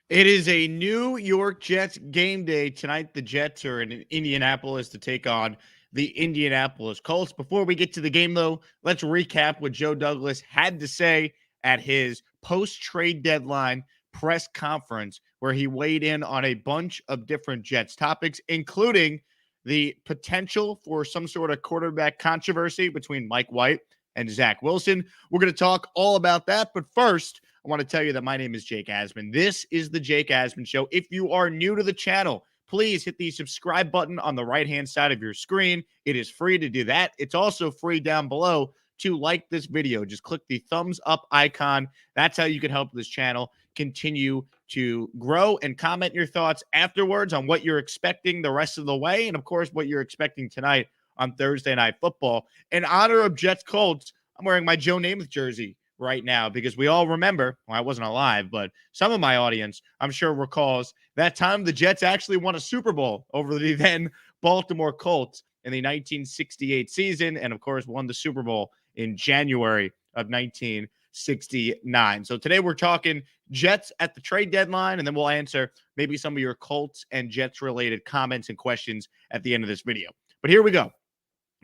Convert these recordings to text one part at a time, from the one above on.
It is a New York Jets game day tonight. The Jets are in Indianapolis to take on the Indianapolis Colts. Before we get to the game, though, let's recap what Joe Douglas had to say at his post-trade deadline press conference, where he weighed in on a bunch of different Jets topics, including the potential for some sort of quarterback controversy between Mike White and Zach Wilson. We're going to talk all about that. But first, I want to tell you that my name is Jake Asman. This is the Jake Asman Show. If you are new to the channel, please hit the subscribe button on the right-hand side of your screen. It is free to do that. It's also free down below to like this video. Just click the thumbs up icon. That's how you can help this channel continue to grow, and comment your thoughts afterwards on what you're expecting the rest of the way, and of course, what you're expecting tonight on Thursday Night Football. In honor of Jets Colts, I'm wearing my Joe Namath jersey right now because we all remember, well, I wasn't alive, but some of my audience, I'm sure, recalls that time the Jets actually won a Super Bowl over the then Baltimore Colts in the 1968 season, and of course won the Super Bowl in January of 1969. So today we're talking Jets at the trade deadline, and then we'll answer maybe some of your Colts and Jets related comments and questions at the end of this video. But here we go.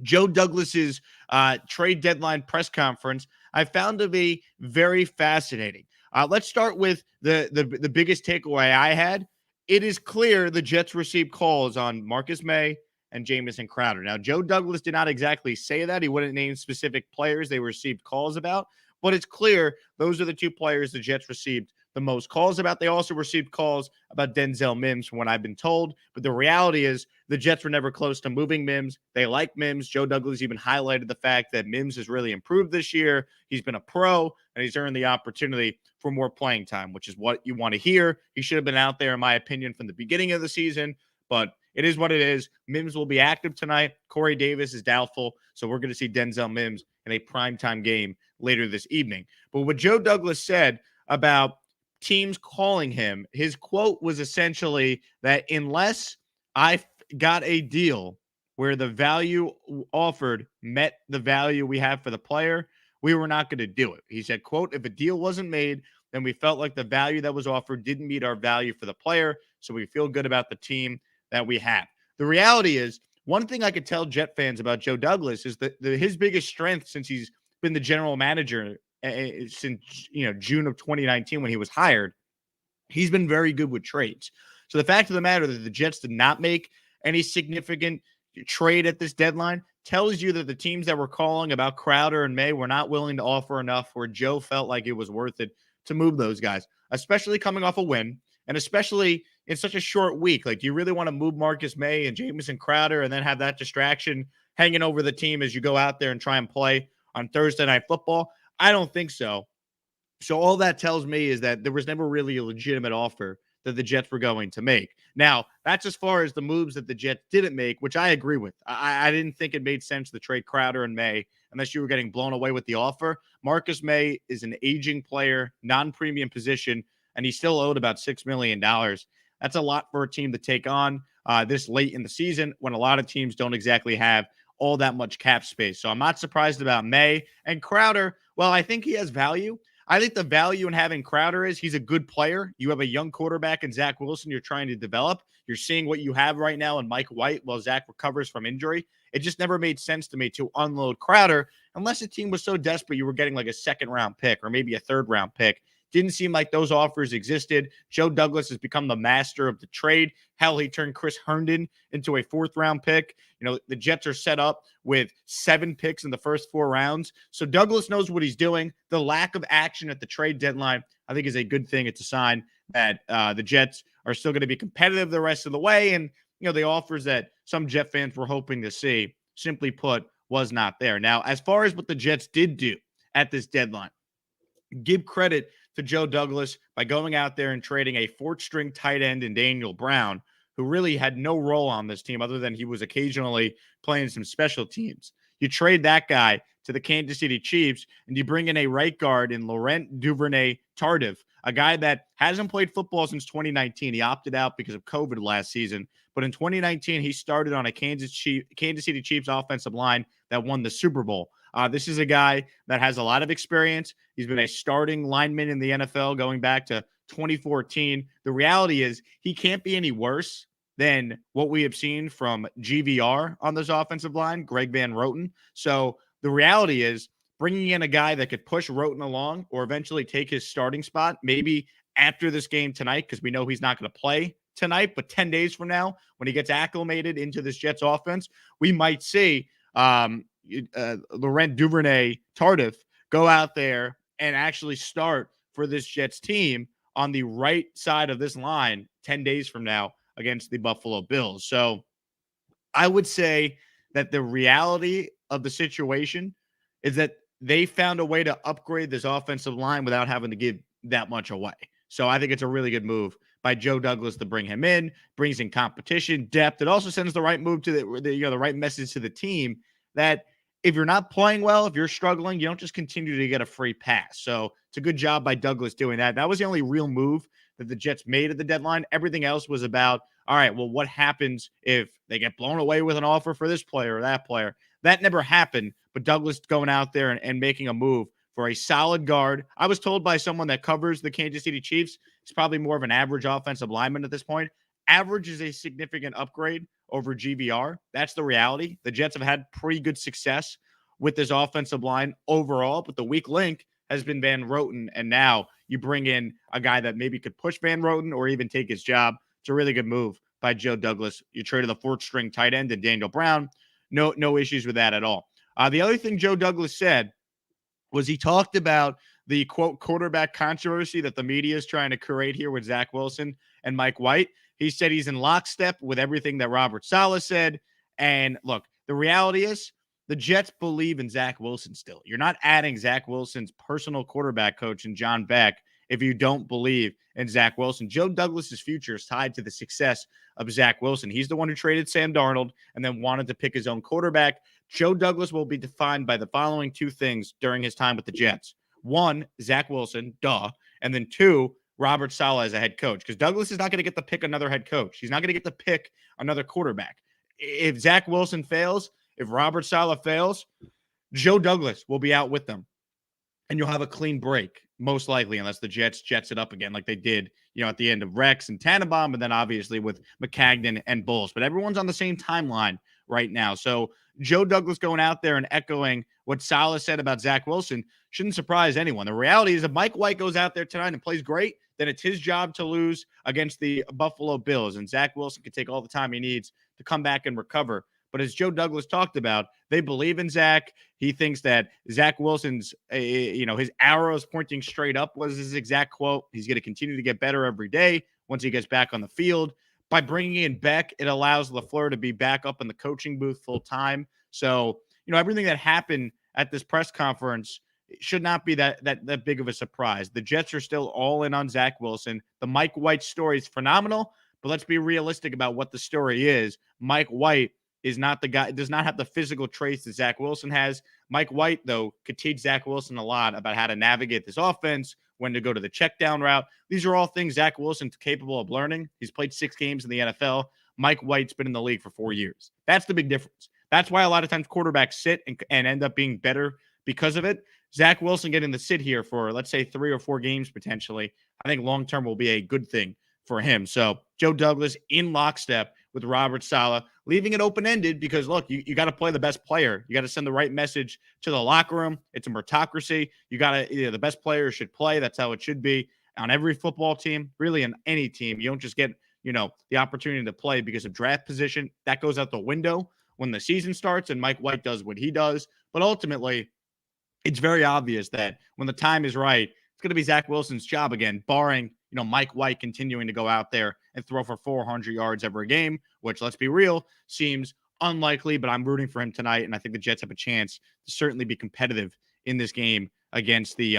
Joe Douglas's trade deadline press conference I found to be very fascinating. Let's start with the biggest takeaway I had. It is clear the Jets received calls on Marcus Maye and Jamison Crowder. Now, Joe Douglas did not exactly say that. He wouldn't name specific players they received calls about, but it's clear those are the two players the Jets received the most calls about. They also received calls about Denzel Mims, from what I've been told. But the reality is the Jets were never close to moving Mims. They like Mims. Joe Douglas even highlighted the fact that Mims has really improved this year. He's been a pro, and he's earned the opportunity for more playing time, which is what you want to hear. He should have been out there, in my opinion, from the beginning of the season, but it is what it is. Mims will be active tonight. Corey Davis is doubtful, so we're going to see Denzel Mims in a primetime game later this evening. But what Joe Douglas said about teams calling him, his quote was essentially that unless I got a deal where the value offered met the value we have for the player, we were not going to do it. He said, quote, if a deal wasn't made, then we felt like the value that was offered didn't meet our value for the player, so we feel good about the team that we have. The reality is, one thing I could tell Jet fans about Joe Douglas is that his biggest strength since he's been the general manager since June of 2019 when he was hired, he's been very good with trades. So the fact of the matter that the Jets did not make any significant trade at this deadline tells you that the teams that were calling about Crowder and May were not willing to offer enough where Joe felt like it was worth it to move those guys, especially coming off a win and especially in such a short week. Like, do you really want to move Marcus Maye and Jamison Crowder and then have that distraction hanging over the team as you go out there and try and play on Thursday Night Football? I don't think so. So all that tells me is that there was never really a legitimate offer that the Jets were going to make. Now, that's as far as the moves that the Jets didn't make, which I agree with. I didn't think it made sense to trade Crowder and May unless you were getting blown away with the offer. Marcus Maye is an aging player, non-premium position, and he's still owed about $6 million. That's a lot for a team to take on this late in the season when a lot of teams don't exactly have all that much cap space. So I'm not surprised about May. And Crowder, well, I think he has value. I think the value in having Crowder is he's a good player. You have a young quarterback in Zach Wilson you're trying to develop. You're seeing what you have right now in Mike White while Zach recovers from injury. It just never made sense to me to unload Crowder unless the team was so desperate you were getting like a second-round pick or maybe a third-round pick. Didn't seem like those offers existed. Joe Douglas has become the master of the trade. Hell, he turned Chris Herndon into a fourth-round pick. The Jets are set up with 7 picks in the first 4 rounds. So Douglas knows what he's doing. The lack of action at the trade deadline, I think, is a good thing. It's a sign that the Jets are still going to be competitive the rest of the way. And, the offers that some Jet fans were hoping to see, simply put, was not there. Now, as far as what the Jets did do at this deadline, give credit to Joe Douglas by going out there and trading a 4th-string tight end in Daniel Brown, who really had no role on this team other than he was occasionally playing some special teams. You trade that guy to the Kansas City Chiefs, and you bring in a right guard in Laurent Duvernay-Tardif, a guy that hasn't played football since 2019. He opted out because of COVID last season. But in 2019, he started on a Kansas City Chiefs offensive line that won the Super Bowl. This is a guy that has a lot of experience. He's been a starting lineman in the NFL going back to 2014. The reality is he can't be any worse than what we have seen from GVR on this offensive line, Greg Van Roten. So the reality is bringing in a guy that could push Roten along or eventually take his starting spot, maybe after this game tonight, because we know he's not going to play tonight, but 10 days from now, when he gets acclimated into this Jets offense, we might see Laurent Duvernay-Tardif go out there and actually start for this Jets team on the right side of this line 10 days from now against the Buffalo Bills. So I would say that the reality of the situation is that they found a way to upgrade this offensive line without having to give that much away. So I think it's a really good move by Joe Douglas to bring him in, brings in competition, depth. It also sends the right move to the right message to the team that if you're not playing well, if you're struggling, you don't just continue to get a free pass. So it's a good job by Douglas doing that. That was the only real move that the Jets made at the deadline. Everything else was about, all right, well, what happens if they get blown away with an offer for this player or that player? That never happened, but Douglas going out there and making a move for a solid guard. I was told by someone that covers the Kansas City Chiefs, he's probably more of an average offensive lineman at this point. Average is a significant upgrade over GVR. That's the reality. The Jets have had pretty good success with this offensive line overall, but the weak link has been Van Roten, and now you bring in a guy that maybe could push Van Roten or even take his job. It's a really good move by Joe Douglas. You traded the fourth string tight end to Daniel Brown. No issues with that at all. The other thing Joe Douglas said was he talked about the, quote, quarterback controversy that the media is trying to create here with Zach Wilson and Mike White. He said he's in lockstep with everything that Robert Saleh said. And look, the reality is the Jets believe in Zach Wilson still. You're not adding Zach Wilson's personal quarterback coach and John Beck if you don't believe in Zach Wilson. Joe Douglas's future is tied to the success of Zach Wilson. He's the one who traded Sam Darnold and then wanted to pick his own quarterback. Joe Douglas will be defined by the following two things during his time with the Jets. One, Zach Wilson, duh. And then two, Robert Saleh as a head coach. Because Douglas is not going to get to pick another head coach. He's not going to get to pick another quarterback. If Zach Wilson fails, if Robert Saleh fails, Joe Douglas will be out with them. And you'll have a clean break, most likely, unless the Jets it up again like they did, at the end of Rex and Tannenbaum, and then obviously with McCagnon and Bulls. But everyone's on the same timeline right now. So Joe Douglas going out there and echoing what Saleh said about Zach Wilson shouldn't surprise anyone. The reality is if Mike White goes out there tonight and plays great, then it's his job to lose against the Buffalo Bills. And Zach Wilson can take all the time he needs to come back and recover. But as Joe Douglas talked about, they believe in Zach. He thinks that Zach Wilson's, his arrows pointing straight up was his exact quote. He's going to continue to get better every day once he gets back on the field. By bringing in Beck, it allows LaFleur to be back up in the coaching booth full time. So, everything that happened at this press conference should not be that big of a surprise. The Jets are still all in on Zach Wilson. The Mike White story is phenomenal, but let's be realistic about what the story is. Mike White is not the guy, does not have the physical traits that Zach Wilson has. Mike White, though, could teach Zach Wilson a lot about how to navigate this offense, when to go to the check down route. These are all things Zach Wilson's capable of learning. He's played 6 games in the NFL. Mike White's been in the league for 4 years. That's the big difference. That's why a lot of times quarterbacks sit and end up being better because of it. Zach Wilson getting to sit here for, let's say, 3 or 4 games potentially, I think long-term will be a good thing for him. So Joe Douglas in lockstep with Robert Saleh, leaving it open-ended because, look, you got to play the best player. You got to send the right message to the locker room. It's a meritocracy. You got to, the best players should play. That's how it should be on every football team, really in any team. You don't just get, the opportunity to play because of draft position. That goes out the window when the season starts and Mike White does what he does. But ultimately, it's very obvious that when the time is right, it's going to be Zach Wilson's job again, barring, Mike White continuing to go out there and throw for 400 yards every game, which, let's be real, seems unlikely, but I'm rooting for him tonight, and I think the Jets have a chance to certainly be competitive in this game against the,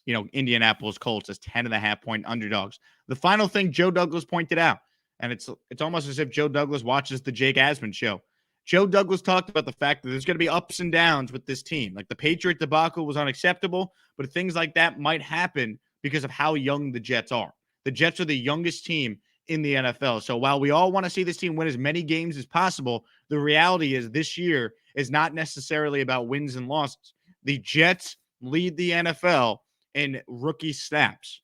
Indianapolis Colts as 10.5-point underdogs. The final thing Joe Douglas pointed out, and it's almost as if Joe Douglas watches the Jake Asman show. Joe Douglas talked about the fact that there's going to be ups and downs with this team. Like the Patriot debacle was unacceptable, but things like that might happen because of how young the Jets are. The Jets are the youngest team in the NFL. So while we all want to see this team win as many games as possible, the reality is this year is not necessarily about wins and losses. The Jets lead the NFL in rookie snaps.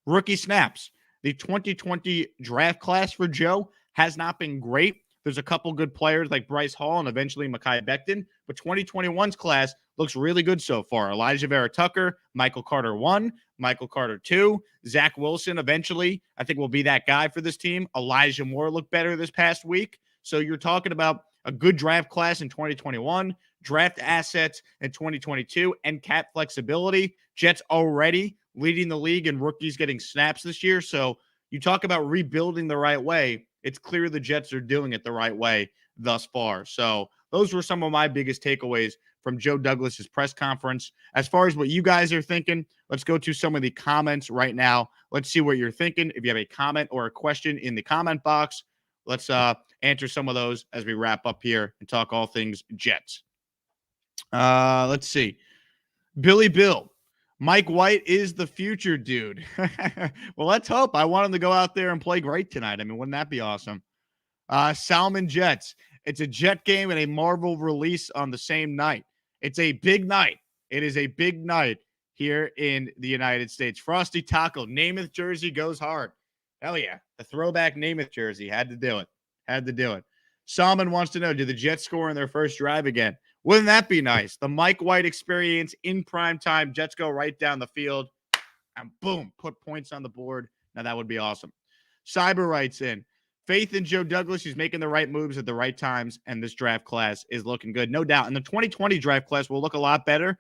Rookie snaps. The 2020 draft class for Joe has not been great. There's a couple good players like Bryce Hall and eventually Mekhi Becton, but 2021's class looks really good so far. Elijah Vera Tucker, Michael Carter 1, Michael Carter 2, Zach Wilson eventually, I think will be that guy for this team. Elijah Moore looked better this past week. So you're talking about a good draft class in 2021, draft assets in 2022, and cap flexibility. Jets already leading the league in rookies getting snaps this year. So you talk about rebuilding the right way. It's clear the Jets are doing it the right way thus far. So those were some of my biggest takeaways from Joe Douglas's press conference. As far as what you guys are thinking, let's go to some of the comments right now. Let's see what you're thinking. If you have a comment or a question in the comment box, let's answer some of those as we wrap up here and talk all things Jets. Let's see. Billy Bill. Mike White is the future, dude. Well, let's hope. I want him to go out there and play great tonight. I mean, wouldn't that be awesome? Salmon Jets. It's a Jet game and a Marvel release on the same night. It's a big night. It is a big night here in the United States. Frosty Taco. Namath jersey goes hard. Hell yeah. The throwback Namath jersey. Had to do it. Had to do it. Salmon wants to know, do the Jets score in their first drive again? Wouldn't that be nice? The Mike White experience in prime time. Jets go right down the field and boom, put points on the board. Now that would be awesome. Cyber writes in, faith in Joe Douglas. He's making the right moves at the right times, and this draft class is looking good. No doubt. And the 2020 draft class will look a lot better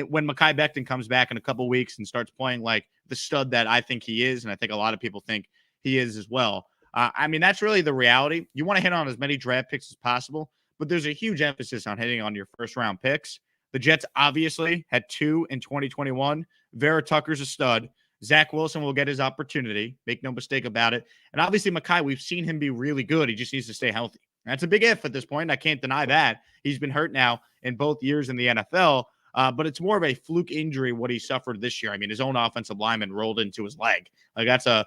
when Mekhi Becton comes back in a couple weeks and starts playing like the stud that I think he is, and I think a lot of people think he is as well. I mean, that's really the reality. You want to hit on as many draft picks as possible, but there's a huge emphasis on hitting on your first-round picks. The Jets obviously had 2 in 2021. Vera Tucker's a stud. Zach Wilson will get his opportunity. Make no mistake about it. And obviously, Mekhi, we've seen him be really good. He just needs to stay healthy. That's a big if at this point. I can't deny that. He's been hurt now in both years in the NFL, but it's more of a fluke injury what he suffered this year. I mean, his own offensive lineman rolled into his leg. Like that's a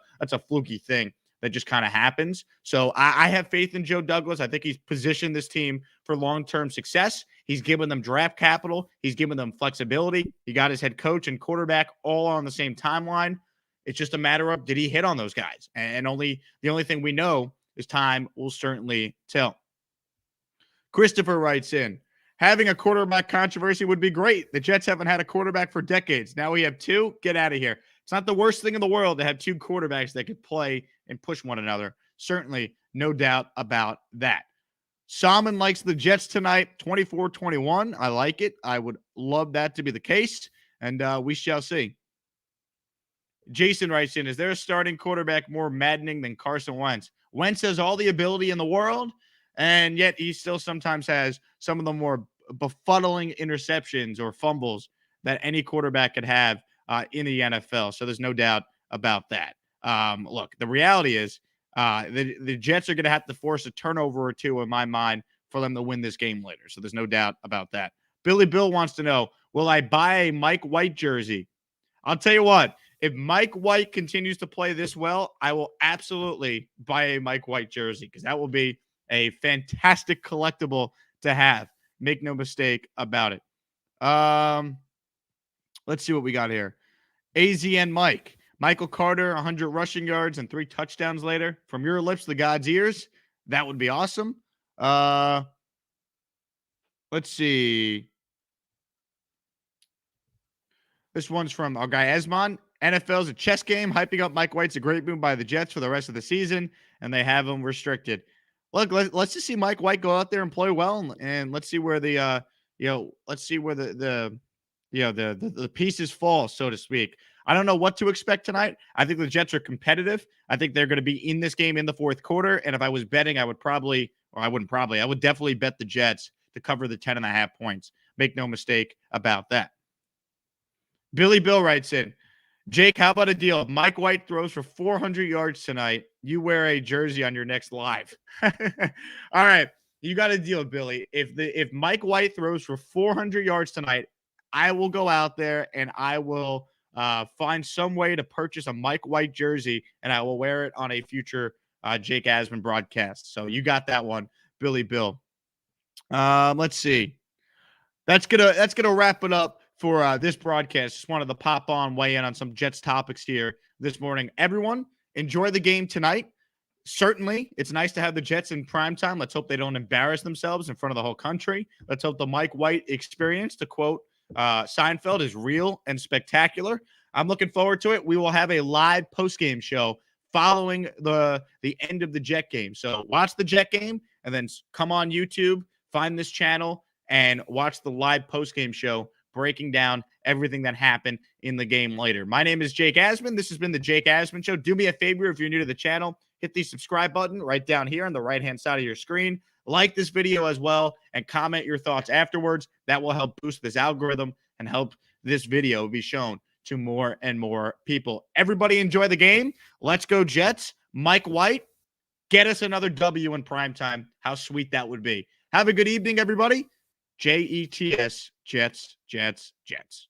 fluky thing that just kind of happens. So I have faith in Joe Douglas. I think he's positioned this team for long-term success. He's given them draft capital. He's given them flexibility. He got his head coach and quarterback all on the same timeline. It's just a matter of, did he hit on those guys? And the only thing we know is time will certainly tell. Christopher writes in, having a quarterback controversy would be great. The Jets haven't had a quarterback for decades. Now we have 2. Get out of here. It's not the worst thing in the world to have 2 quarterbacks that could play and push one another. Certainly, no doubt about that. Salmon likes the Jets tonight, 24-21. I like it. I would love that to be the case, and we shall see. Jason writes in, is there a starting quarterback more maddening than Carson Wentz? Wentz has all the ability in the world, and yet he still sometimes has some of the more befuddling interceptions or fumbles that any quarterback could have in the NFL. So there's no doubt about that. Look, the reality is the Jets are going to have to force a turnover or 2 in my mind for them to win this game later. So there's no doubt about that. Billy Bill wants to know, will I buy a Mike White jersey? I'll tell you what, if Mike White continues to play this well, I will absolutely buy a Mike White jersey because that will be a fantastic collectible to have. Make no mistake about it. Let's see what we got here. AZN Mike. Michael Carter, 100 rushing yards and 3 touchdowns later. From your lips to God's ears. That would be awesome. Let's see. This one's from our guy Asman. NFL's a chess game. Hyping up Mike White's a great move by the Jets for the rest of the season, and they have him restricted. Look, let's just see Mike White go out there and play well, and let's see where the pieces fall, so to speak. I don't know what to expect tonight. I think the Jets are competitive. I think they're going to be in this game in the fourth quarter. And if I was betting, I would definitely bet the Jets to cover the 10.5 points. Make no mistake about that. Billy Bill writes in, Jake, how about a deal? If Mike White throws for 400 yards tonight, you wear a jersey on your next live. All right. You got a deal, Billy. If Mike White throws for 400 yards tonight, I will go out there and I will find some way to purchase a Mike White jersey, and I will wear it on a future Jake Asman broadcast. So you got that one, Billy Bill. Let's see. That's gonna wrap it up for this broadcast. Just wanted to pop on, weigh in on some Jets topics here this morning. Everyone, enjoy the game tonight. Certainly, it's nice to have the Jets in prime time. Let's hope they don't embarrass themselves in front of the whole country. Let's hope the Mike White experience, to quote Seinfeld, is real and spectacular. I'm looking forward to it. We will have a live post-game show following the end of the Jet game. So watch the Jet game and then come on YouTube, find this channel, and watch the live post-game show breaking down everything that happened in the game later. My name is Jake Asman. This has been the Jake Asman Show. Do me a favor if you're new to the channel, hit the subscribe button right down here on the right-hand side of your screen. Like this video as well and comment your thoughts afterwards. That will help boost this algorithm and help this video be shown to more and more people. Everybody enjoy the game. Let's go Jets. Mike White, get us another W in primetime. How sweet that would be. Have a good evening, everybody. Jets, Jets, Jets, Jets.